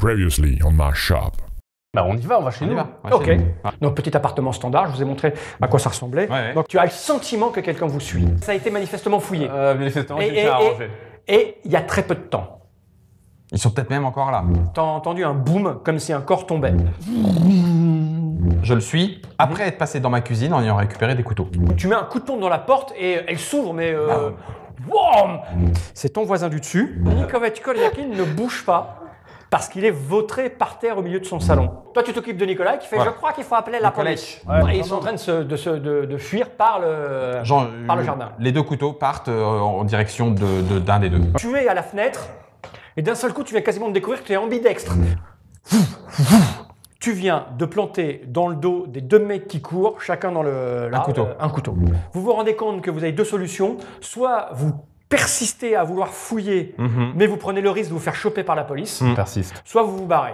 Previously on my shop. Bah on y va, on va chez nous. Ok. Donc petit appartement standard, je vous ai montré à quoi ça ressemblait. Ouais. Donc tu as le sentiment que quelqu'un vous suit. Ça a été manifestement fouillé. Manifestement, j'ai fait arranger. Et il y a très peu de temps. Ils sont peut-être même encore là. T'as entendu un boom comme si un corps tombait. Je le suis. Après être passé dans ma cuisine, en ayant récupéré des couteaux. Tu mets un coup de pompe dans la porte et elle s'ouvre, mais wouam. C'est ton voisin du dessus. Nikovac Kolyakin ne bouge pas parce qu'il est vautré par terre au milieu de son salon. Toi, tu t'occupes de Nicolas qui fait « Je crois qu'il faut appeler la police ». Et ils sont en train de fuir par le jardin. Les deux couteaux partent en direction d'un des deux. Tu es à la fenêtre et d'un seul coup, tu viens quasiment de découvrir que tu es ambidextre. Tu viens de planter dans le dos des deux mecs qui courent, chacun dans un couteau. Vous vous rendez compte que vous avez deux solutions. Soit vous persistez à vouloir fouiller, mais vous prenez le risque de vous faire choper par la police. Persiste. Soit vous vous barrez.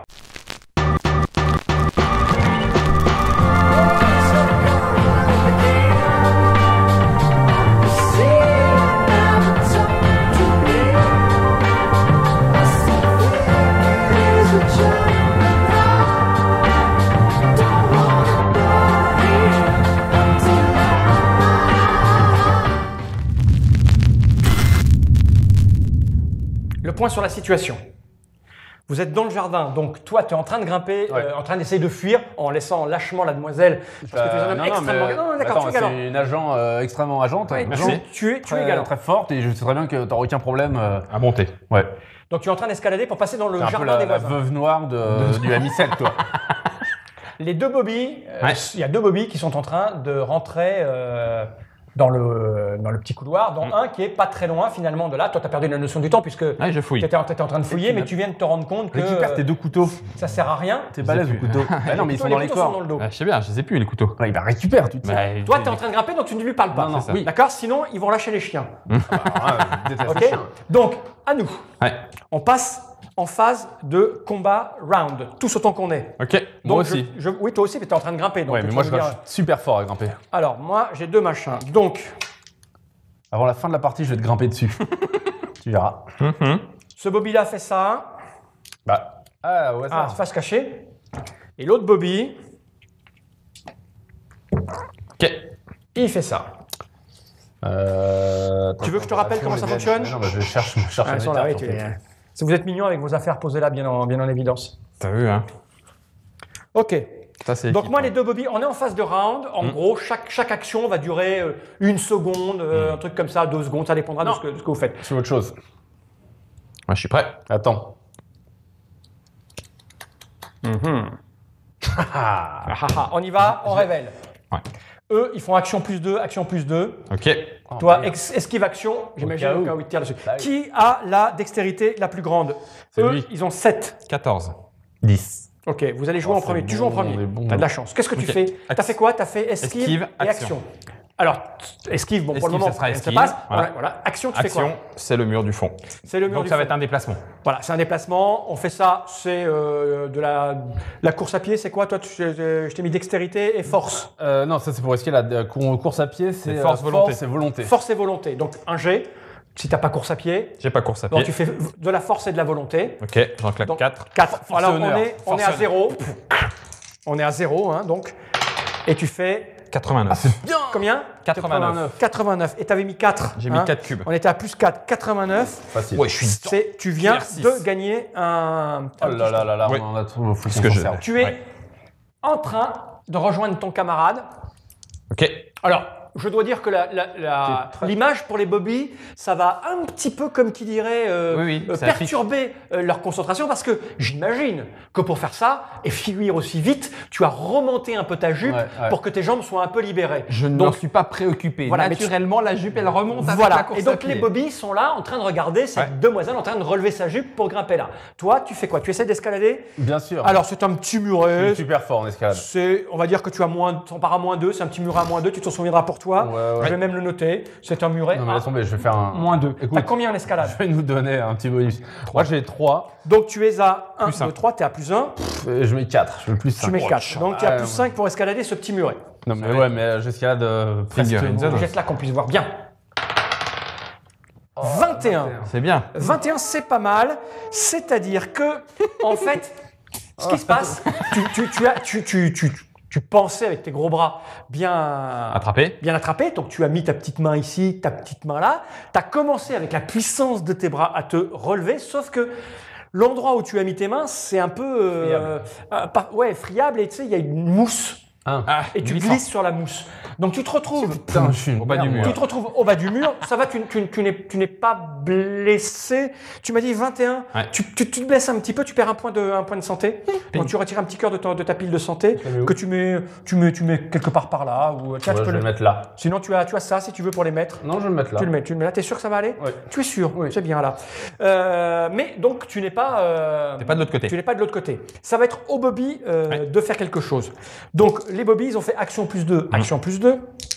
Le point sur la situation. Vous êtes dans le jardin, donc toi tu es en train de grimper, en train d'essayer de fuir en laissant lâchement la demoiselle. Parce que tu es un homme extrêmement galant. Non, d'accord, tu es galant. C'est une agent extrêmement agente. Ouais, Merci. Tu es galant. Très forte et je sais très bien que tu n'auras aucun problème À monter. Ouais. Donc tu es en train d'escalader pour passer dans le T'es un peu jardin des la voisins. veuve noire du M7, toi. Les deux bobbies, il y a deux bobbies qui sont en train de rentrer dans le petit couloir, dont un qui est pas très loin finalement de là. Toi, tu as perdu la notion du temps puisque Je fouille. tu étais en train de fouiller, mais tu viens de te rendre compte que Récupère tes deux couteaux. ça sert à rien. T'es balèze au couteau. Bah non, mais ils sont dans les couteaux sont dans corps. le dos. Je sais bien, je les ai plus les couteaux. Ouais, bah récupère, tu te sais. Toi, tu es en train de grimper, donc tu ne lui parles pas. Non, c'est ça. Oui. D'accord. Sinon, ils vont lâcher les chiens. Déteste Ok. les chiens. Donc, à nous. Ouais. On passe en phase de combat round, tous autant qu'on est. Ok. Donc, Moi aussi. oui, toi aussi, mais tu es en train de grimper. Donc Ouais, mais moi je vais suis super fort à grimper. Alors, moi, j'ai deux machins. Donc, Avant la fin de la partie, je vais te grimper dessus. Tu verras. ce Bobby-là fait ça. Bah. Ah, ouais, ça. Face cachée. Et l'autre Bobby, Ok. il fait ça. Tu veux que je te rappelle comment ça fonctionne? Non, bah je vais chercher Ils sont là, oui, Si vous êtes mignon avec vos affaires, posez-là bien en évidence. T'as vu, hein? Ok. Ça, c'est Donc moi, les deux Bobby, on est en phase de round. En gros, chaque action va durer 1 seconde, un truc comme ça, 2 secondes. Ça dépendra de ce que vous faites. C'est autre chose. Moi, je suis prêt. Attends. On y va, on révèle. Ouais. Eux, ils font action plus 2, action plus 2. Ok. Toi, esquive action, j'imagine au cas où il tire dessus. Qui a la dextérité la plus grande? Eux, lui. ils ont 7. 14. 10. Ok, vous allez jouer en premier. Tu joues en premier. T'as de la chance. Qu'est-ce que tu fais? T'as fait quoi? T'as fait esquive et action. Alors, esquive, bon, pour le Esquive, moment, ça sera rien ne se esquive. passe. Voilà. Voilà. Action, tu fais quoi? Action, c'est le mur du fond. C'est le mur Donc du ça va fond. être un déplacement. Voilà, c'est un déplacement. On fait ça, c'est de la course à pied. C'est quoi, toi? Je t'ai mis dextérité et force. Non, ça c'est pour esquiver la course à pied, c'est force, volonté. Force et volonté. Force et volonté. Donc, un G. Si t'as pas course à pied, J'ai pas course à donc pied. tu fais de la force et de la volonté. Ok, j'en claque Donc, 4. 4. Alors, honneur. on est à 0. On est à 0, hein, donc. Et tu fais 89. combien? 89. 89. Et tu avais mis 4. J'ai mis 4 cubes. On était à plus 4. 89. Facile. Ouais, je suis Tu viens Tier 6. de gagner un. Oh là là là là, Oui. on en a trop. Faut Ce qu'on que s'en je- serve. Tu es Ouais. en train de rejoindre ton camarade. Ok. Alors, je dois dire que l'image pour les Bobby, ça va un petit peu, comme qui dirait, Oui, ça perturber leur concentration parce que j'imagine que pour faire ça et fuir aussi vite, tu as remonté un peu ta jupe pour que tes jambes soient un peu libérées. Je Donc, n'en suis pas préoccupé. Voilà, mais Naturellement, la jupe, elle remonte avec la voilà. course Et donc à pied. les Bobby sont là en train de regarder cette demoiselle en train de relever sa jupe pour grimper là. Toi, tu fais quoi? Tu essaies d'escalader? Bien sûr. Alors c'est un petit je muret. suis super fort en escalade. On va dire que tu as t'en pars à -2, c'est un petit muret à -2, tu t'en souviendras pour toi. Ouais. Je vais même le noter. C'est un muret Non mais à laisse tomber, je vais faire un. -2. Écoute, T'as combien en escalade? je vais nous donner un petit bonus. Moi j'ai 3, Donc tu es à 1, Plus 2, 3, tu es à plus 1, je mets 4, je mets plus 5. tu mets 4. Donc tu es à plus 5 pour escalader ce petit muret. Non mais ouais, mais j'escalade presque Finger in the une zone. Jette là qu'on puisse voir bien. 21 21. C'est bien. 21, c'est pas mal. C'est-à-dire que, en fait, ce qui se passe, tu pensais avec tes gros bras bien attrapé. Donc, tu as mis ta petite main ici, ta petite main là. Tu as commencé avec la puissance de tes bras à te relever, sauf que l'endroit où tu as mis tes mains, c'est un peu friable et tu sais, il y a une mousse. Et tu glisses sur la mousse. Donc tu te retrouves au bas du mur. Tu te retrouves au bas du mur. Ça va, tu n'es pas blessé. Tu m'as dit 21. Ouais. Tu te blesses un petit peu, tu perds un point de santé. Donc tu retires un petit cœur de ta pile de santé que tu mets quelque part par là. Ou, tiens, Ouais, je vais le mettre là. Sinon tu as ça si tu veux pour les mettre. Non, je vais le mettre là. Tu le mets là. T'es sûr que ça va aller? Ouais. Tu es sûr? Oui. C'est bien là. Mais donc tu n'es pas. T'es pas de l'autre côté. Tu n'es pas de l'autre côté. Ça va être au Bobby de faire quelque chose. Donc les Bobby, ils ont fait action plus 2, action plus 2.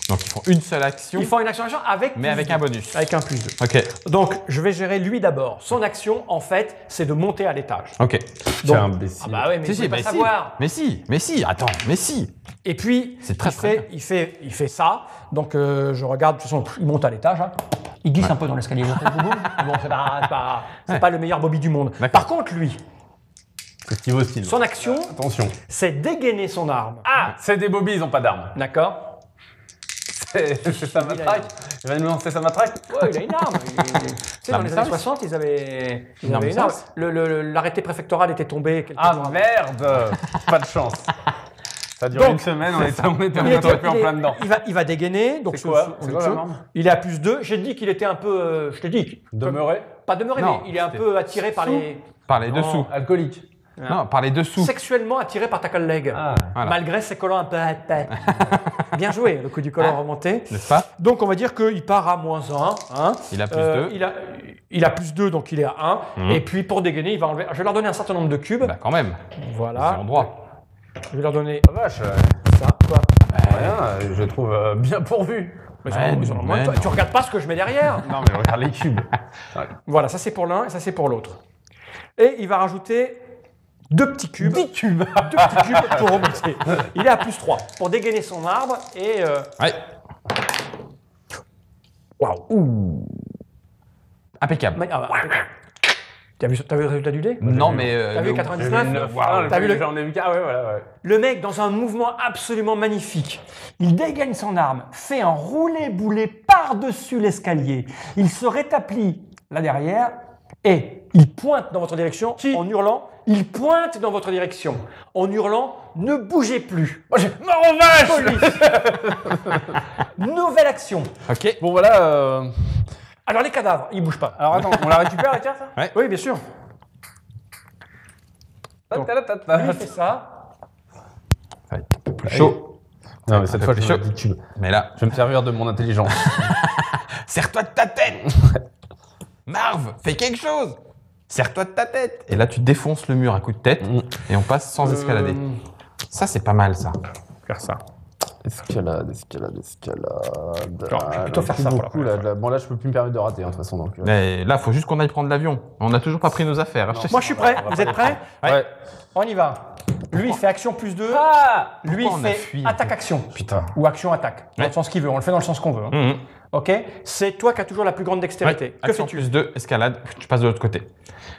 Donc ils font une seule action, Ils font une action avec mais plus avec 2. un bonus. Avec un plus 2. Ok. Donc je vais gérer lui d'abord. Son action, en fait, c'est de monter à l'étage. Ok. C'est imbécile. Ah bah ouais, mais Si, il ne pas mais savoir. mais si, attends, mais si. Et puis, C'est très, très il fait ça. Donc je regarde, de toute façon, il monte à l'étage. Hein. Il glisse un peu dans l'escalier. Bon, c'est pas le meilleur Bobby du monde. D'accord. Par contre, lui, C'est Steve Austin. son action, Attention. c'est dégainer son arme. Ah, c'est des Bobby, ils n'ont pas d'armes. D'accord? C'est sa matraque. Il va nous lancer sa matraque. Ouais, il a une arme. Tu sais, dans L'arme les de années service. 60, ils avaient Une arme une de arme. service. L'arrêté préfectoral était tombé quelques Ah jours avant. merde. Pas de chance. Ça a duré Donc, une semaine, on était Il est- en plein dedans. il va dégainer. Donc C'est quoi comme arme? il est à plus 2. J'ai dit qu'il était un peu. Je te dis. Demeurer. Pas demeuré, Non, mais il est un c'était peu attiré par les. Par les dessous. Alcoolique. Non, par les dessous. Sexuellement attiré par ta collègue. Ah. Voilà. Malgré ses collants un peu épais. Bien joué, le coup du collant remonté. N'est-ce pas? Donc on va dire qu'il part à moins 1. Hein. Il a plus 2. Il a plus 2, donc il est à 1. Et puis pour dégainer, il va enlever. Je vais leur donner un certain nombre de cubes. Bah quand même. Voilà. C'est en droit. Je vais leur donner Oh vache. ça. Quoi. Rien, je trouve bien pourvu. Mais Ouais, moi, mais tu regardes pas ce que je mets derrière. Non mais regarde les cubes. Voilà, ça c'est pour l'un et ça c'est pour l'autre. Et il va rajouter 2 petits cubes. 10 cubes. 2 petits cubes pour remonter. Il est à plus 3 pour dégainer son arbre et. Ouais. Waouh! Impeccable. T'as vu le résultat du dé? Non, mais. T'as vu le- 99? T'as vu le- J'en ai vu qu'un. Ah ouais, voilà. Ouais. Le mec, dans un mouvement absolument magnifique, il dégaine son arme, fait un roulé-boulé par-dessus l'escalier. Il se rétablit là derrière et il pointe dans votre direction en hurlant. Il pointe dans votre direction en hurlant « Ne bougez plus Mort aux vaches. Police. Nouvelle action. Ok. Bon voilà. Alors les cadavres, ils bougent pas. Alors attends, on la récupère la carte ça Oui, bien sûr. Donc, Lui, il fait ça. Ça va être un peu plus chaud. Non mais cette fois je chaud. vais 10 cubes. Mais là, Je vais me servir de mon intelligence. serre-toi de ta tête. Marv, fais quelque chose. Serre-toi de ta tête. Et là, tu défonces le mur à coup de tête et on passe sans escalader. Ça, c'est pas mal, ça. Faire ça. Escalade. Non, je vais plutôt faire ça pour la première fois. Bon là je peux plus me permettre de rater hein, de toute façon donc. Mais là, faut juste qu'on aille prendre l'avion. On n'a toujours pas pris nos affaires. hein. Moi, je suis prêt. Vous êtes prêts? Ouais. On y va. Lui, il fait action plus 2. Ah. Lui, Pourquoi il on a fait fui un attaque-action. Putain. Ou action-attaque. Dans Ouais. le sens qu'il veut. On le fait dans le sens qu'on veut. hein. Mhm. OK? C'est toi qui as toujours la plus grande dextérité. Ouais, Que action fais-tu? plus 2, escalade, tu passes de l'autre côté.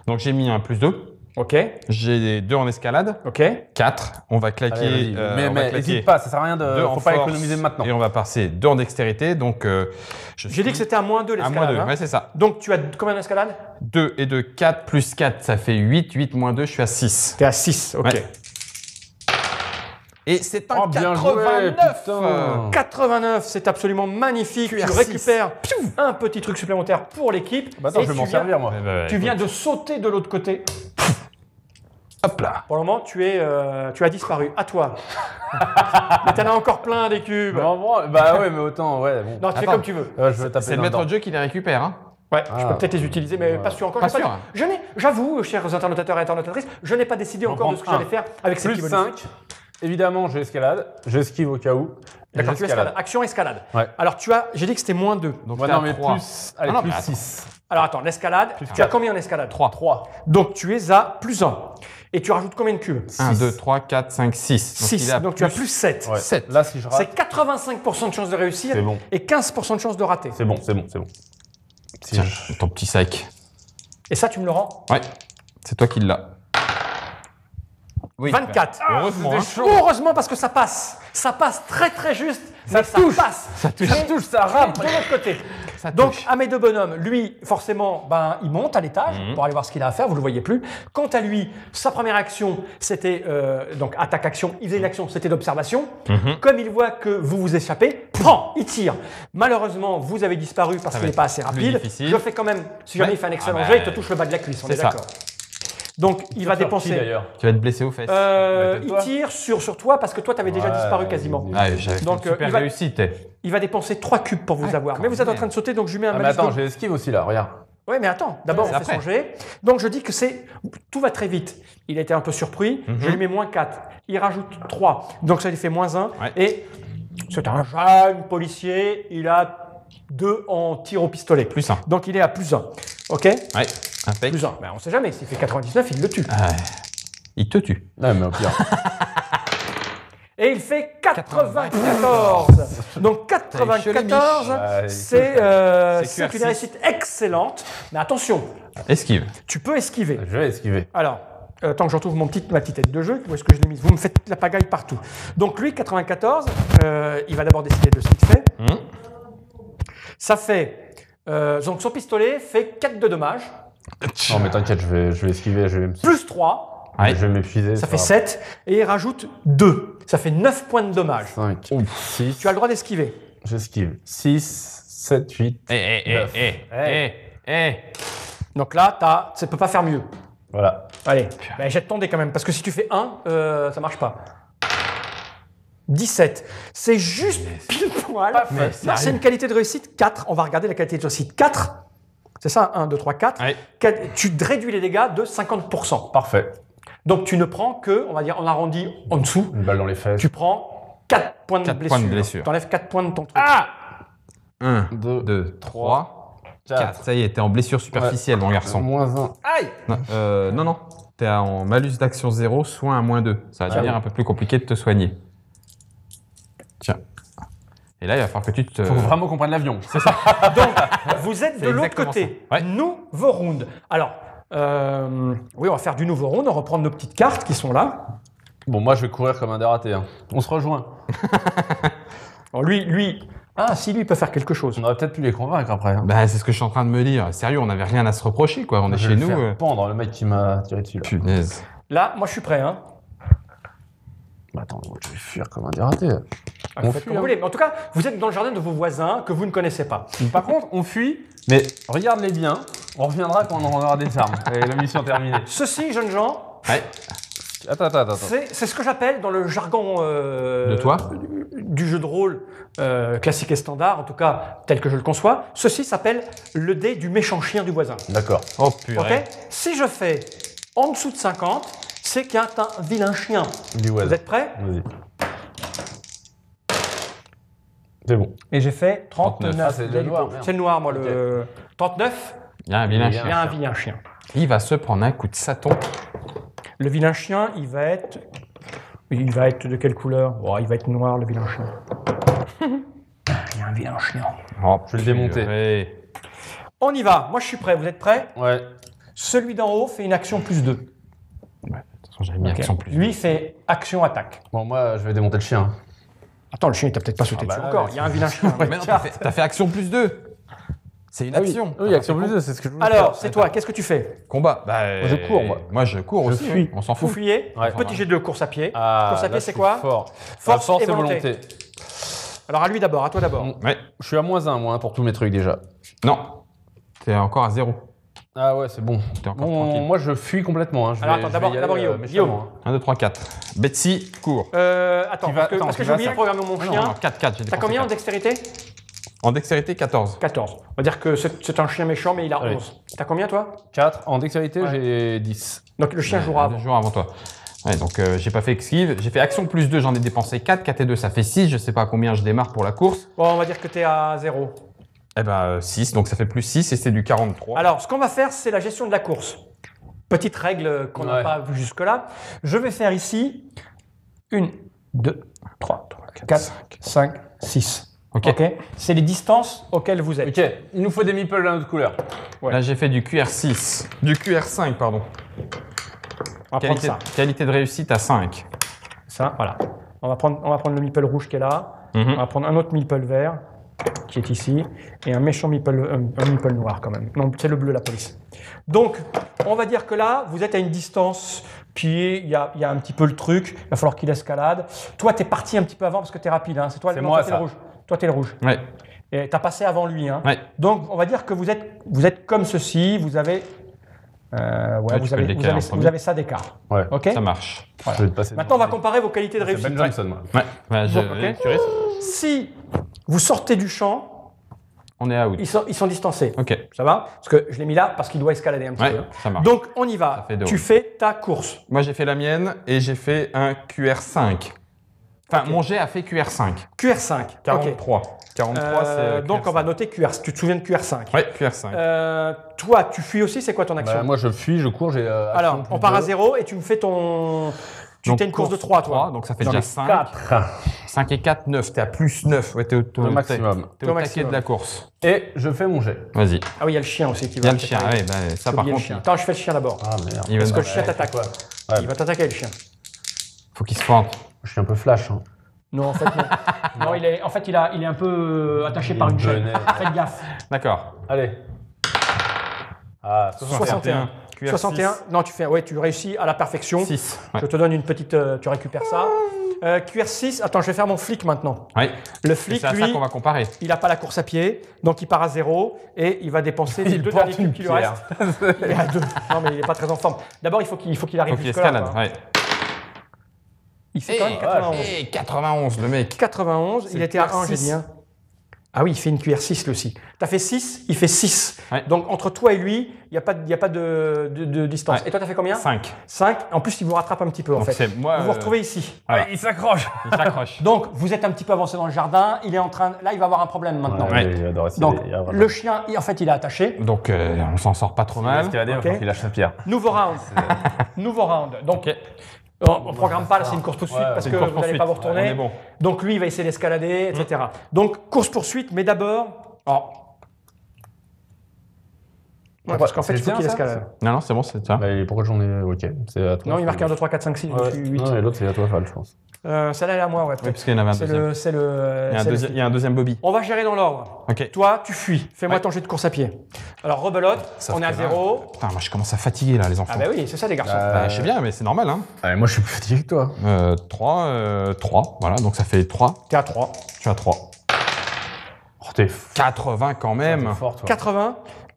Donc j'ai mis un plus 2, OK. j'ai 2 en escalade, OK. 4, on va claquer. Allez, vas-y. on va mais claquer hésite pas, ça sert à rien de. 2 en Faut pas force, économiser maintenant. Et on va passer 2 en dextérité, donc J'ai dit que c'était à moins 2 à l'escalade. moins 2, hein. ouais c'est ça. Donc, tu as combien d'escalade? 2 et 2, 4 plus 4, ça fait 8, 8 moins 2, je suis à 6. T'es à 6. OK. Ouais. Et c'est un Oh, bien joué, 89 putain. 89, c'est absolument magnifique. Tu QR6. récupères un petit truc supplémentaire pour l'équipe. Bah attends, Et je vais tu m'en viens- servir moi. Tu viens de sauter de l'autre côté. Hop là. Pour le moment, tu as disparu. À toi. Mais t'en as encore plein des cubes. Bah ouais, mais autant, ouais. Bon. Non, tu fais Attends. comme tu veux. Je vais taper C'est le maître de jeu qui les récupère. Hein. Ouais, je Ah. peux peut-être les utiliser, mais pas sûr encore. Pas J'ai sûr. dit- J'avoue, chers internautateurs et internautatrices, je n'ai pas décidé encore de ce que prendre j'allais faire avec ces Plus petits bonus. 5. Évidemment, je escalade. J'esquive au cas où. Et D'accord, tu j'escalade. escalades. Action escalade. Ouais. Alors, j'ai dit que c'était moins 2. Donc Ouais, t'es non, à mais 3. plus. Allez, Ah non, plus mais attends. 6. Alors, attends, l'escalade. Tu as quatre. combien en escalade? 3. Donc, tu es à plus 1. Et tu rajoutes combien de cubes? 1, 2, 3, 4, 5, 6. 6. Donc, tu as plus 7. Ouais. 7. Là, si je rate, C'est 85% de chance de réussir c'est bon. et 15% de chance de rater. C'est bon, c'est bon, c'est bon. Tiens, ton petit sac. Et ça, tu me le rends Ouais, c'est toi qui l'as. Oui. 24. Heureusement. Heureusement parce que ça passe. Ça passe très très juste. Mais ça passe. Ça touche. Ça touche, ça rame. De l'autre côté. Ça Donc, touche. à mes deux bonhommes, lui, forcément, il monte à l'étage pour aller voir ce qu'il a à faire, vous ne le voyez plus. Quant à lui, sa première action, c'était, donc attaque-action, il faisait une action, c'était d'observation. Comme il voit que vous vous échappez, il tire. Malheureusement, vous avez disparu parce qu'il n'est pas assez plus rapide. difficile. Je fais quand même, si jamais Ouais. il fait un excellent Ah jet, bah, il te touche le bas de la cuisse, on est c'est ça. d'accord. Donc, il va Qui, dépenser. d'ailleurs. Tu vas être blessé aux fesses. Il toi. tire sur toi parce que toi, tu avais déjà Ouais, disparu quasiment. Ah, j'avais fait Donc, une super il va- réussite. Il va dépenser 3 cubes pour vous avoir. Mais vous êtes en train de sauter, donc je lui mets un Ah, mais malus attends, de- j'ai esquive aussi là, regarde. Oui, mais attends, d'abord C'est on fait après. son jet. Donc je dis que tout va très vite. Il a été un peu surpris, je lui mets moins 4. Il rajoute 3, donc ça lui fait moins 1. Ouais. Et c'est un jeune policier, il a 2 en tir au pistolet. Plus 1. Donc il est à plus 1. OK? Ouais, impec. Plus 1. Ben, on ne sait jamais, s'il fait 99, il le tue. Ah, il te tue. Non, mais au pire. Et il fait 94. Donc 94, Ouais, c'est C'est une QRC. réussite excellente. Mais attention, Esquive. tu peux esquiver. Je vais esquiver. Alors, tant que je retrouve ma petite tête de jeu, où est-ce que je l'ai mise? Vous me faites la pagaille partout. Donc lui, 94, il va d'abord décider de ce qu'il fait. Ça fait... donc son pistolet fait 4 de dommages, Non, mais t'inquiète, je vais esquiver, je vais me... plus 3, Ouais. Je vais m'épuiser. ça fait 7, et il rajoute 2. Ça fait 9 points de dommages. 5, 6, Tu as le droit d'esquiver. j'esquive. 6, 7, 8. Donc là, ça ne peut pas faire mieux. Voilà. Allez, jette ton dé quand même, parce que si tu fais 1, ça marche pas. 17. C'est juste pile poil. Mais Non, sérieux. c'est une qualité de réussite 4. On va regarder la qualité de réussite 4. C'est ça, 1, 2, 3, 4. Ouais. Tu réduis les dégâts de 50%. Parfait. Donc tu ne prends que, on va dire, on arrondit en dessous, Une balle dans les fesses. tu prends 4 points de 4 blessure. points de blessure. Tu enlèves 4 points de ton truc. 1, 2, 2, 3, 4. 4. Ça y est, t'es en blessure superficielle, mon garçon. Moins 1. Aïe! Non. T'es en malus d'action 0, soin à moins 2. Ça va devenir un peu plus compliqué de te soigner. Tiens. Et là, il va falloir que tu te... Faut vraiment qu'on prenne l'avion. Donc, vous êtes de C'est l'autre exactement côté. ça. Ouais. Nouveau round. Alors, oui, on va faire du nouveau round. On va reprendre nos petites cartes qui sont là. Bon, moi, je vais courir comme un dératé. Hein. On se rejoint. Alors, lui. Ah, si, lui, il peut faire quelque chose. On aurait peut-être pu les convaincre après. Hein. Bah, c'est ce que je suis en train de me dire. Sérieux, on n'avait rien à se reprocher, quoi. On est Je chez vais le nous. faire pendre, le mec qui m'a tiré dessus. Là. Punaise. Là, moi, je suis prêt. Hein. Bah, attends, je vais fuir comme un dératé. Faites fuit, comme vous hein. voulez. Mais en tout cas, vous êtes dans le jardin de vos voisins que vous ne connaissez pas. Par contre, on fuit, mais regarde-les bien. On reviendra quand on aura des armes. Et la mission terminée. Ceci, jeunes gens, Ouais. Attends. c'est ce que j'appelle dans le jargon De toi du jeu de rôle classique et standard, en tout cas tel que je le conçois. Ceci s'appelle le dé du méchant chien du voisin. D'accord. Oh, Ok. purée. Si je fais en dessous de 50, c'est qu'il y a un vilain chien. Dis ouais. Vous êtes prêts? Vas-y. C'est bon. Et j'ai fait 39. 39. Ah, c'est le noir, merde. C'est le noir, moi. Le 39, Il y a un vilain Il y a chien. il y a un vilain chien. Il va se prendre un coup de saton. Le vilain chien, il va être de quelle couleur? Oh, il va être noir, le vilain chien. Il y a un vilain chien. Oh, Je vais le démonter. purée. On y va. Moi, je suis prêt. Vous êtes prêts? Ouais. Celui d'en haut fait une action plus 2. Ouais, de toute façon, j'avais mis Ok. action plus. Lui fait action attaque. Bon, moi, je vais démonter le chien. Attends, le chien, il t'a peut-être pas sauté Ah bah dessus là, encore. ouais, Il y a un vilain chien. Mais non, t'as fait action plus 2. C'est une action. Oui, action plus 2, c'est ce que je voulais Alors, faire. c'est toi. Qu'est-ce que tu fais? Combat. Bah, je cours, moi. Moi, je cours aussi. fuis. On s'en Vous fout. fuyez. Ouais. Petit jet de course à pied. Ah, Course à là, pied, je c'est suis quoi? Fort. Force et et volonté. volonté. Alors, à lui d'abord. À toi d'abord. Ouais. Je suis à moins 1, moi, pour tous mes trucs déjà. Non. T'es encore à 0. Ah ouais, c'est bon. T'es encore Bon, tranquille. moi, je fuis complètement. Hein. Alors, attends, d'abord, Guillaume. Guillaume. 1, 2, 3, 4. Betsy, cours. Attends, Tu vas- parce attends, que tu j'ai vas oublié de à programmer mon Ah chien. non, 4, 4. T'as combien en dextérité? En dextérité, 14. 14. On va dire que c'est un chien méchant, mais il a Allez. 11. T'as combien, toi? 4. En dextérité, Ouais. j'ai 10. Donc, le chien jouera avant. Deux jours avant toi. Ouais, donc j'ai pas fait esquive. J'ai fait action plus 2, j'en ai dépensé 4. 4 et 2, ça fait 6. Je sais pas à combien je démarre pour la course. Bon, on va dire que t'es à 0. Eh ben 6, donc ça fait plus 6 et c'est du 43. Alors, ce qu'on va faire, c'est la gestion de la course. Petite règle qu'on n'a Ouais. pas vue jusque-là. Je vais faire ici 1, 2, 3, 4, 5, 6. Ok. Ok. C'est les distances auxquelles vous êtes. Ok, il nous faut des meeples d'un autre couleur. Ouais. Là, j'ai fait du QR6. Du QR5, pardon. On va prendre ça. Qualité de réussite à 5. Ça, voilà. On va prendre le meeple rouge qui est là. On va prendre un autre meeple vert qui est ici et un méchant meeple, un meeple noir quand même. Non, c'est le bleu, la police. Donc, on va dire que là, vous êtes à une distance qui est, il y a un petit peu le truc. Il va falloir qu'il escalade. Toi, t'es parti un petit peu avant parce que t'es rapide. Hein. C'est toi, C'est non, moi, toi, t'es ça. le rouge. Toi, t'es le rouge. Ouais. Et t'as passé avant lui. Hein. Ouais. Donc, on va dire que vous êtes comme ceci. Vous avez, Ouais, tu peux le décaler en premier. vous avez ça d'écart. Ouais. Ok. Ça marche. Voilà. Je vais te passer Maintenant, on va devant. comparer vos qualités de C'est réussite. Ben Johnson, moi. Ouais. Ouais, Ok. Si vous sortez du champ, On est out. ils sont distancés. Ok. Ça va? Parce que je l'ai mis là parce qu'il doit escalader un petit Ouais, peu. ça marche. Donc, on y va. Ça fait deux. Tu fais ta course. Moi, j'ai fait la mienne et j'ai fait un QR5. Enfin, Ok. mon jet a fait QR5. QR5. Ok. 43. 43, c'est. Donc, QR5. on va noter QR. Tu te souviens de QR5? Ouais, QR5. Toi, tu fuis aussi. C'est quoi ton action? Bah, moi, je fuis, je cours, j'ai. Alors, action on plus part à deux. 0 et tu me fais ton. Tu Donc, t'as une course de 3, toi. donc ça fait Non, déjà mais 5. 4. 5 et 4, 9. T'es à plus 9. Ouais, t'es Le maximum. T'es Au au taquet maximum. de la course. Et je fais mon jet. Vas-y. Ah oui, il y a le chien aussi qui Il va. y a le chien. Ouais, bah, ça, J'ai par oublié le contre, chien. Attends, je fais le chien d'abord. Ah merde. il va Parce que nous- le chien t'attaque. Ouais. Il va t'attaquer, le chien. faut qu'il se forme. Je suis un peu flash. Hein. Non, en fait, non. Non, il est un peu attaché par une chaîne. Bonnet. Faites gaffe. D'accord. Allez. Ah, 61. QR6. 61. Non, tu réussis à la perfection. 6. Je te donne une petite. Tu récupères ça. QR6. Attends, je vais faire mon flic maintenant. Ouais. Le Et flic, c'est à ça lui, qu'on va comparer. il n'a pas la course à pied, donc il part à 0 et il va dépenser les Il 2 porte derniers cubes une qui lui pierre. restent. Il est à 2. Non, mais il n'est pas très en forme. D'abord, il faut qu'il arrive Faut qu'il jusque-là. escalade. quoi. Ouais. Il fait quand même 91. 91, le mec. 91, il C'est était à QR6. 1, j'ai dit. Hein. Ah oui, il fait une QR6 lui aussi. Tu as fait 6, il fait 6. Ouais. Donc entre toi et lui, il n'y a pas de distance. Ouais. Et toi, tu as fait combien? 5. 5. En plus, il vous rattrape un petit peu en Donc fait. c'est moi. Vous vous retrouvez ici. Voilà. Il s'accroche. Il s'accroche. Donc vous êtes un petit peu avancé dans le jardin. Il est en train. Là, il va avoir un problème maintenant. Ouais. Il adore essayer. Donc il a vraiment- le chien, en fait, il est attaché. Donc on s'en sort pas trop Il va mal. escalader, il va Ok. falloir qu'il lâche sa pierre. Nouveau round. Nouveau round. Donc Ok. on ne programme pas, là, c'est une course poursuite Ouais, parce c'est que une vous n'allez course-poursuite. pas vous On retourner. est bon. Donc lui, il va essayer d'escalader, etc. Donc course poursuite, mais d'abord. Ouais, parce qu'en fait, il faut C'est qu'il bien, ça escalade. Non, non, c'est bon, c'est ça. Bah, et pourquoi j'en ai. Ok. C'est à toi. Non, il marque 1, 2, 3, 4, 5, 6, Ouais. je suis 8. Non, et l'autre, c'est à toi, Fal, je pense. Celle-là, elle est à moi, ouais. Oui, peut-être. parce qu'il y en avait un C'est deuxième. le. C'est le. Il y a un c'est le- deuxième- il y a un deuxième Bobby. On va gérer dans l'ordre. Ok. Toi, tu fuis. Fais-moi Ouais. ton jet de course à pied. Alors, rebelote, Sauf on est à que là- 0. Putain, moi je commence à fatiguer là, les enfants. Ah, bah oui, c'est ça, les garçons. Bah, je sais bien, mais c'est normal, hein. Allez, moi, je suis plus fatigué que toi. 3, voilà, donc ça fait 3. T'es à 3. Je suis à 3. Oh, t'es fort. 80 quand même. fort, toi.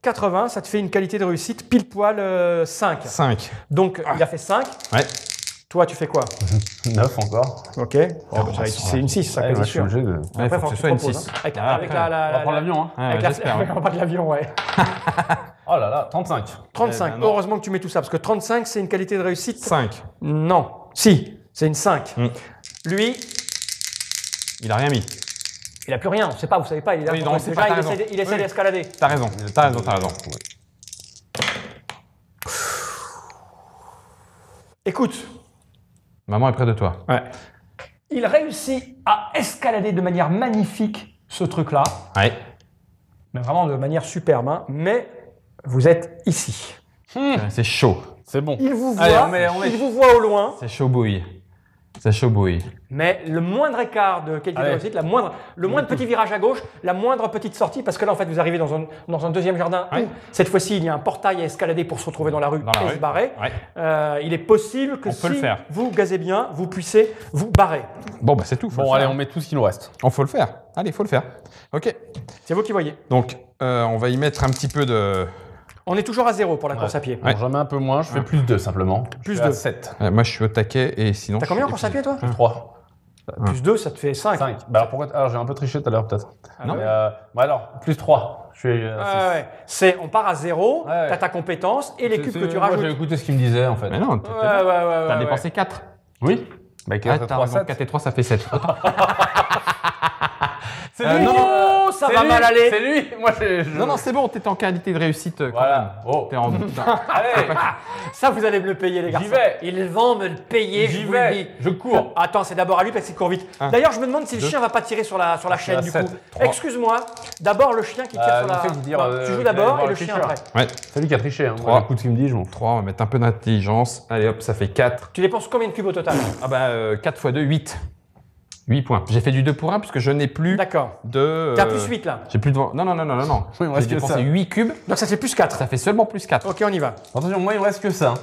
80, ça te fait une qualité de réussite pile poil 5. 5. Donc, il a fait 5. Ouais. Toi, tu fais quoi? 9 encore. Ok. Oh, bah, c'est une 6, ça, Ouais, quasi moi, je suis sûr. obligé de. Ouais, Après, faut faut que que ce tu soit une proposes, 6. hein. Avec Ah, avec après, la. On va prendre l'avion, hein. Ouais, Avec j'espère, la. hein. On va de l'avion, ouais. Oh là là, 35. 35. Eh ben non. Heureusement que tu mets tout ça, parce que 35, c'est une qualité de réussite. 5. Non. Si, c'est une 5. Lui, Il a rien mis. il a plus rien. On sait pas, vous savez pas. Il est là Oui, pour- non, c'est déjà, pas, il t'as essaie, raison. il essaie Oui. d'escalader. T'as raison, t'as raison, t'as raison. Écoute, Maman est près de toi. ouais. Il réussit à escalader de manière magnifique ce truc-là, Ouais. mais vraiment de manière superbe. Hein. Mais vous êtes ici. C'est chaud. C'est bon. Il vous voit, Allez, on met. il vous voit au loin, C'est chaud bouille. C'est chaud bouille. mais le moindre écart de qualité de Allez. réussite, le moindre petit virage à gauche, la moindre petite sortie, parce que là en fait vous arrivez dans un deuxième jardin Ouais. où cette fois-ci il y a un portail à escalader pour se retrouver dans la rue Dans la et rue. se barrer. Ouais. Il est possible que On peut le si faire. vous gazez bien, vous puissiez vous barrer. Bon, bah c'est tout. Faut Bon, le allez, faire. on met tout ce qu'il nous reste. On faut le faire. Allez, faut le faire. Ok. C'est vous qui voyez. Donc, on va y mettre un petit peu de. On est toujours à 0 pour la course à pied. Bon, j'en mets un peu moins, je fais plus 2 simplement. Plus Je suis à deux. 7. Moi, je suis au taquet et sinon. T'as je combien en suis course à pied toi 3. Plus 2, ça te fait 5. 5. Bah alors pourquoi alors j'ai un peu triché tout à l'heure peut-être. Ah Non. ouais. Bah alors, plus 3. Je suis Ouais. On part à 0, Ouais. t'as ta compétence et les cubes que tu Moi rajoutes. j'ai écouté ce qu'il me disait en fait. Mais non, Ouais, ouais. t'as dépensé 4. Oui. Bah Ah, 4 t'as 3 raison, 7. 4 et 3, ça fait 7. C'est Oh, ça va lui, mal aller. C'est lui. Moi, Non, c'est bon, t'es en qualité de réussite quand Voilà. même. Oh. T'es en... Allez, Ça, vous allez me le payer, les garçons. J'y vais. Ils vont me le payer, j'y je vous le dis. vais. Je cours. Attends, c'est d'abord à lui parce qu'il court vite. Un, D'ailleurs, je me demande si le deux, chien va pas tirer sur la chaîne, la du 7, coup. 3. Excuse-moi. D'abord, le chien qui tire sur nous la... fait dire, Non, tu joues qu'il d'abord allait et le voir chien le après. Ouais, C'est lui qui a triché. Hein. 3. Moi, écoute ce qu'il me dit, je m'en fous. 3, on va mettre un peu d'intelligence. Allez hop, ça fait 4. Tu dépenses combien de cubes au total? Ah bah 4 x 2, 8. 8 points. J'ai fait du 2 pour 1 puisque je n'ai plus D'accord. de... T'as plus 8 là. J'ai plus de... Non. Oui, il me J'ai reste que dépensé ça. 8 cubes, Donc ça fait plus 4. ça fait seulement plus 4. Ok, on y va. Attention, moi, il me reste que ça.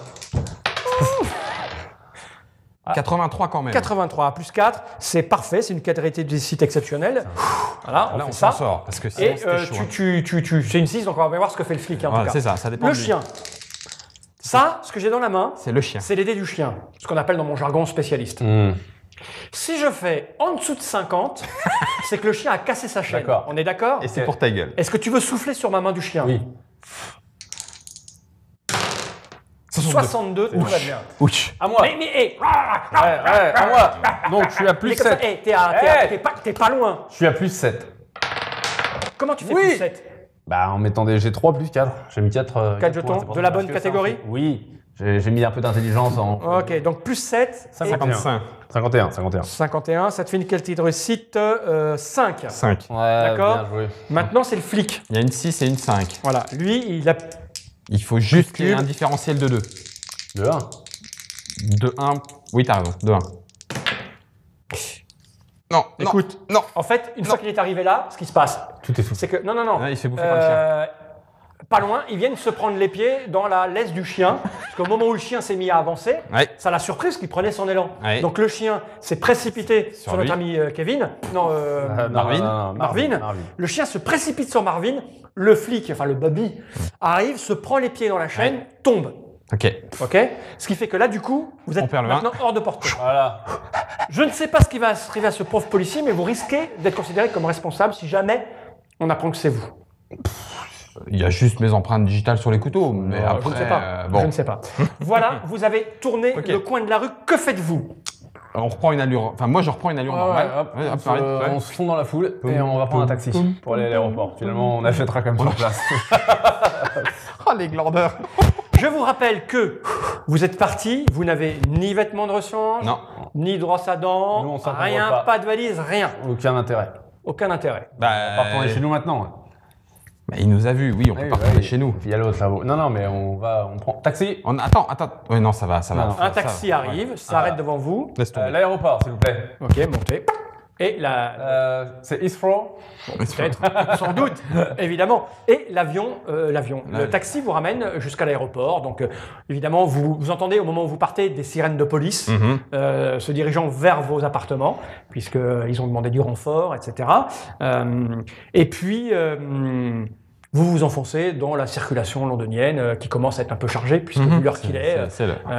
83 quand même. 83 plus 4, c'est parfait, c'est une qualité de site exceptionnelle. Voilà, on Là, fait on s'en ça. sort parce que sinon Et c'était chaud. c'est une 6, donc on va voir ce que fait le flic en Voilà, tout cas. c'est ça dépend Le de lui. chien. Ça, ce que j'ai dans la main, C'est le chien. c'est les dés du chien, ce qu'on appelle dans mon jargon spécialiste. Si je fais en dessous de 50, c'est que le chien a cassé sa chaîne. D'accord. On est d'accord? Et c'est pour ta gueule. Est-ce que tu veux souffler sur ma main du chien? Oui. 62, tout va bien. Ouch. À moi. Mais, hé, Ouais, à moi. Donc, je suis à plus mais comme ça, 7. hé, t'es pas loin. Je suis à plus 7. Comment tu fais Oui. plus 7? Bah, en mettant des G3 plus 4. J'ai mis 4. 4 jetons, de la bonne catégorie? Oui. J'ai mis un peu d'intelligence en. Ok, donc plus 7. 55. 51. 51, ça te fait une qualité de réussite 5. 5. Ouais, D'accord. bien joué. Maintenant, c'est le flic. Il y a une 6 et une 5. Voilà, lui, il a... Il faut juste Cube. un différentiel de 2. De 1. De 1. Oui, t'as raison. De 1. Non, Écoute, non. en fait, une fois qu'il est arrivé là, ce qui se passe, Tout est fou. c'est que... Non. Ah, il se fait bouffer par le chien. Pas loin, ils viennent se prendre les pieds dans la laisse du chien. Parce qu'au moment où le chien s'est mis à avancer, Ouais. ça l'a surpris parce qu'il prenait son élan. Ouais. Donc le chien s'est précipité sur lui. notre ami Kevin. Non, Marvin. Marvin. Le chien se précipite sur Marvin. Le flic, enfin le Bobby, arrive, se prend les pieds dans la chaîne, tombe. Ok. Ok. Ce qui fait que là, du coup, vous On êtes perd le maintenant hors de portée. Voilà. Je ne sais pas ce qui va arriver à ce pauvre policier, mais vous risquez d'être considéré comme responsable si jamais on apprend que c'est vous. Il y a juste mes empreintes digitales sur les couteaux. Mais Je après, ne sais pas. bon. Je ne sais pas. Voilà, vous avez tourné Ok. le coin de la rue. Que faites-vous? On reprend une allure. Enfin, moi, je reprends une allure normale. Ouais, hop, pareil, ouais. On se fond dans la foule et on va prendre un taxi pour aller à l'aéroport. Finalement, on achètera comme sur place. Oh, les glandeurs. Je vous rappelle que vous êtes parti, vous n'avez ni vêtements de rechange, Non. ni de brosse à dents, Nous, on s'en rien, convoque pas de valise, rien. Aucun intérêt. Aucun intérêt. On va retourner chez nous maintenant. Bah, il nous a vus, oui, on peut pas retourner chez nous. Il y a l'autre là. Non, mais on prend taxi. Attends. Oui, non, ça va. Non. Un taxi arrive, s'arrête devant vous. Laisse tomber. L'aéroport, s'il vous plaît. Ok, montez. Et la... C'est Heathrow. Peut-être, sans doute, évidemment. Et le taxi vous ramène jusqu'à l'aéroport. Donc, évidemment, vous entendez au moment où vous partez des sirènes de police se dirigeant vers vos appartements, puisqu'ils ont demandé du renfort, etc. Et puis, vous vous enfoncez dans la circulation londonienne qui commence à être un peu chargée, puisque vu l'heure qu'il est,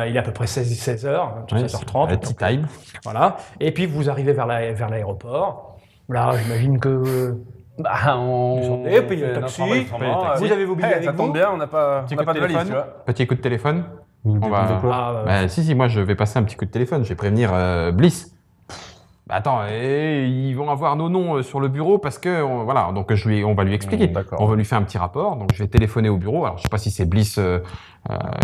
il est à peu près 16h, 16h30. Tea time. Voilà. Et puis, vous arrivez vers l'aéroport. Là, j'imagine que... On descendez, payez le taxi. Vous avez vos billets avec ça vous. tombe bien, on n'a pas Petit de coup de valise, téléphone. tu vois. Petit coup de téléphone. On va- fait quoi Ah, Bah, si, moi je vais passer un petit coup de téléphone, je vais prévenir Bliss. Bah, attends, ils vont avoir nos noms sur le bureau parce que, voilà, donc on va lui expliquer. D'accord. On va lui faire un petit rapport, donc je vais téléphoner au bureau. Alors je sais pas si c'est Bliss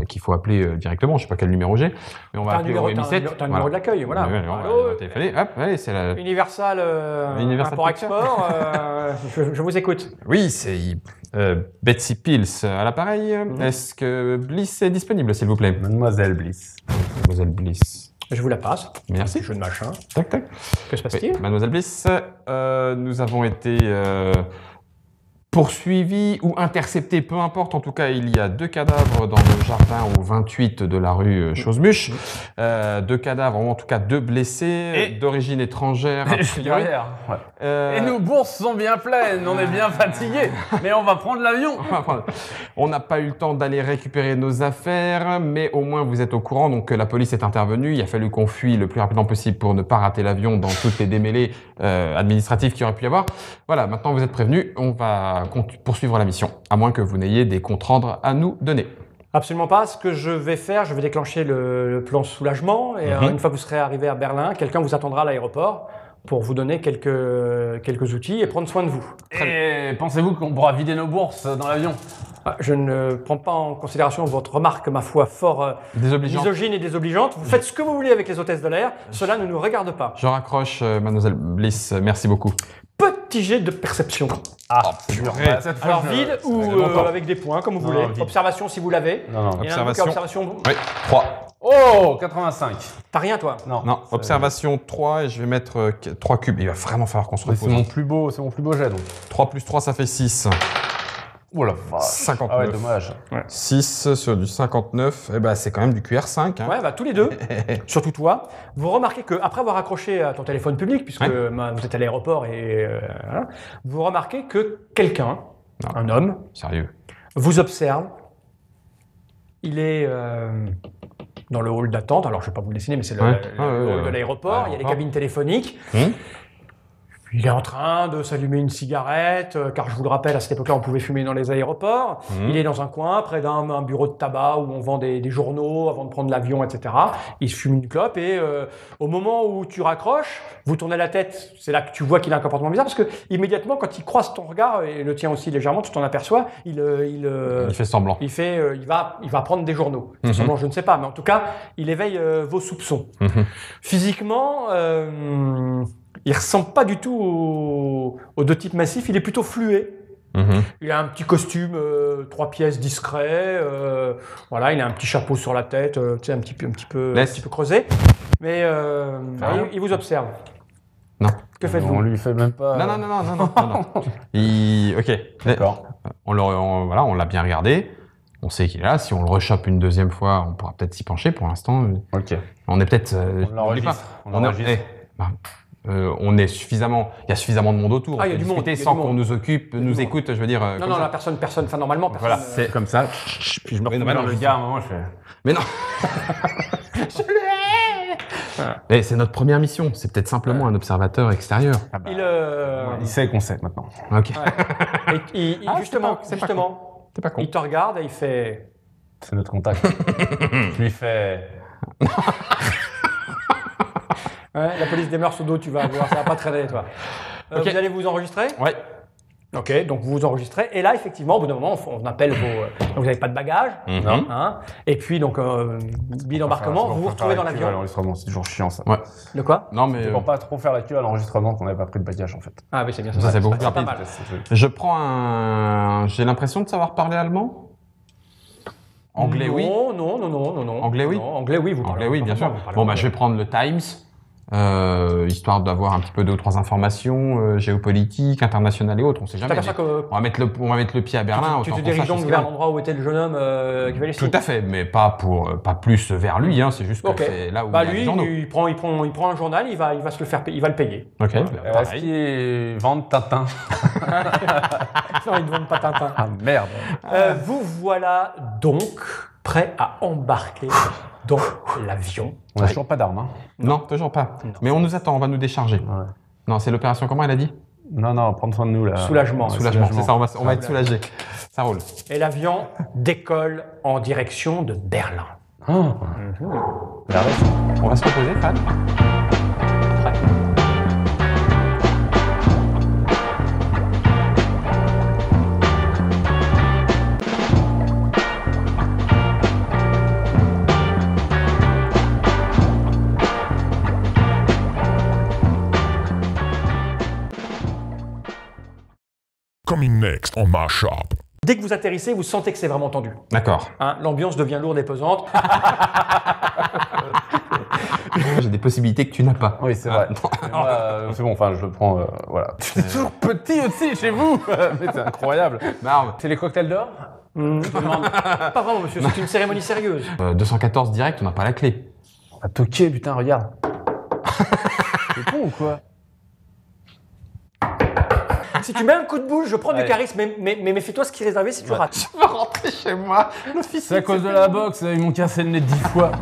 qu'il faut appeler directement, je sais pas quel numéro j'ai, mais on va T'as un appeler numéro, au MI7. t'as un numéro de l'accueil, voilà. Ouais, on Allô, va téléphoner, hop, allez, c'est la... Universal, Universal import-export, je vous écoute. Oui, c'est Betsy Pills à l'appareil. Est-ce que Bliss est disponible, s'il vous plaît? Mademoiselle Bliss. Mademoiselle Bliss. Je vous la passe. Merci. Jeu de machin. Tac, tac. Que se Oui, passe-t-il? Mademoiselle Bliss, nous avons été poursuivis ou interceptés, peu importe. En tout cas, il y a 2 cadavres dans le jardin au 28 de la rue Chausemuche. 2 cadavres, ou en tout cas 2 blessés d'origine étrangère. a priori. Et nos bourses sont bien pleines, on est bien fatigués, mais on va prendre l'avion. On n'a pas eu le temps d'aller récupérer nos affaires, mais au moins vous êtes au courant, donc la police est intervenue. Il a fallu qu'on fuit le plus rapidement possible pour ne pas rater l'avion dans toutes les démêlés administratifs qu'il y aurait pu y avoir. Voilà, maintenant vous êtes prévenus, on va poursuivre la mission, à moins que vous n'ayez des comptes rendres à nous donner. Absolument pas. Ce que je vais faire, je vais déclencher le plan soulagement. Et une fois que vous serez arrivé à Berlin, quelqu'un vous attendra à l'aéroport. pour vous donner quelques outils et prendre soin de vous. Et pensez-vous qu'on pourra vider nos bourses dans l'avion? Je ne prends pas en considération votre remarque, ma foi, fort Désobligeant. misogyne et désobligeante. Vous faites ce que vous voulez avec les hôtesses de l'air, cela ne nous regarde pas. Je raccroche, mademoiselle Bliss. Merci beaucoup. Petit jet de perception. C'est dur. purée. Cette fois, Alors je- vide ou ça fait longtemps. avec des points, comme vous Non, voulez. vide. Observation si vous l'avez. Non, non. Il y en a un qui a observation. Oui, 3. Oh, 85. T'as rien, toi. Non. Non, observation 3 et je vais mettre 3 cubes. Il va vraiment falloir qu'on se C'est repose. mon plus beau jet donc. 3 plus 3, ça fait 6. Oh la vache. 59. Ah ouais, dommage. 6 sur du 59, eh ben, c'est quand même du QR5. Hein. Ouais, bah tous les deux, surtout toi. Vous remarquez que après avoir accroché à ton téléphone public, puisque vous êtes à l'aéroport et voilà, vous remarquez que quelqu'un, un homme, Sérieux. vous observe. Il est dans le hall d'attente. Alors, je ne vais pas vous le dessiner, mais c'est le hall de l'aéroport. Il y a les cabines téléphoniques. Il est en train de s'allumer une cigarette, car je vous le rappelle, à cette époque-là, on pouvait fumer dans les aéroports. Il est dans un coin, près d'un bureau de tabac où on vend des journaux avant de prendre l'avion, etc. Il se fume une clope et au moment où tu raccroches, vous tournez la tête. C'est là que tu vois qu'il a un comportement bizarre parce que immédiatement, quand il croise ton regard et le tien aussi légèrement, tu t'en aperçois, il fait semblant. il va prendre des journaux. Semblant, je ne sais pas, mais en tout cas, il éveille vos soupçons. Physiquement, il ressemble pas du tout aux deux types massifs, il est plutôt fluet. Il a un petit costume 3 pièces discret, voilà, il a un petit chapeau sur la tête, tu sais, un petit peu creusé. Mais il vous observe. Non. Que faites-vous? On lui fait même pas. Non. Ok. D'accord. On l'a bien regardé. On sait qu'il est là. Si on le rechoppe une deuxième fois, on pourra peut-être s'y pencher. Pour l'instant, Ok. on est peut-être. On l'enregistre. On est suffisamment. Il y a suffisamment de monde autour. Ah, il y a On peut du monde, discuter il y a sans du qu'on monde. nous occupe, nous monde. écoute. Je veux dire. Non, la personne, enfin, normalement, personne. Voilà, c'est comme ça. Puis je me retrouve dans le gars à un moment, je fais. Mais non. Mais c'est notre première mission. C'est peut-être simplement un observateur extérieur. Il sait qu'on sait maintenant. Ok. Justement, T'es pas con. il te regarde et il fait. C'est notre contact. Je lui fais. Ouais, la police des mœurs au dos, tu vas voir, ça va pas traîner, toi. Ok. Vous allez vous enregistrer? Ouais. Ok, donc vous vous enregistrez. Et là, effectivement, au bout d'un moment, on appelle vos. Donc vous n'avez pas de bagages. Non. Hein, et puis, donc, billet d'embarquement, vous vous retrouvez dans l'avion. L'enregistrement, c'est toujours chiant ça. Ouais. De quoi? Non, mais. C'est pour pas trop faire la queue à l'enregistrement qu'on n'avait pas pris de bagage en fait. Ah oui, c'est bien Ça, c'est beaucoup plus pas rapide. mal. Je prends un. J'ai l'impression de savoir parler allemand. Anglais, oui. Non. Anglais, oui. Non, anglais, oui, vous parlez. Anglais, oui, bien sûr. vous parlez Bon, bah, anglais. je vais prendre le Times, histoire d'avoir un petit peu 2 ou 3 informations géopolitiques, internationales et autres. On sait jamais. T'aperçois que On va mettre le pied à Berlin. tu autant te qu'on diriges sache donc ce vers qu'il y a. l'endroit où était le jeune homme qui va les Tout à fait, mais pas plus vers lui. Hein, c'est juste que Ok. c'est là où Bah il y a les lui, journaux. il prend un journal, il va se le faire payer, il va le payer. Ok. Est-ce Pareil. qu'ils vendent Tintin? Non, ils ne vendent pas Tintin. Ah merde. Vous voilà donc prêt à embarquer dans l'avion. On a toujours pas d'armes. Hein. Non, toujours pas. Mais on nous attend, on va nous décharger. Ouais. Non, c'est l'opération, comment elle a dit? Non, prendre soin de nous là. Soulagement. Soulagement, c'est ça, on va être soulagé. Ça roule. Et l'avion décolle en direction de Berlin. Oh. La reste. On va se reposer, Fred. Coming next on my shop. Dès que vous atterrissez, vous sentez que c'est vraiment tendu. D'accord. Hein, l'ambiance devient lourde et pesante. J'ai des possibilités que tu n'as pas. Oui, c'est vrai. C'est bon, enfin, je le prends. Voilà. C'est toujours petit aussi chez vous. Mais c'est incroyable. Marve. C'est les cocktails d'or? Pas vraiment, monsieur, c'est une cérémonie sérieuse. 214 direct, on n'a pas la clé. À toquer, putain, regarde. C'est con ou quoi? Si tu mets un coup de boule, je prends du Ouais. charisme, mais méfie-toi ce qui est réservé si tu rates. Je veux rentrer chez moi. C'est à cause de la boxe, ils m'ont cassé le nez 10 fois.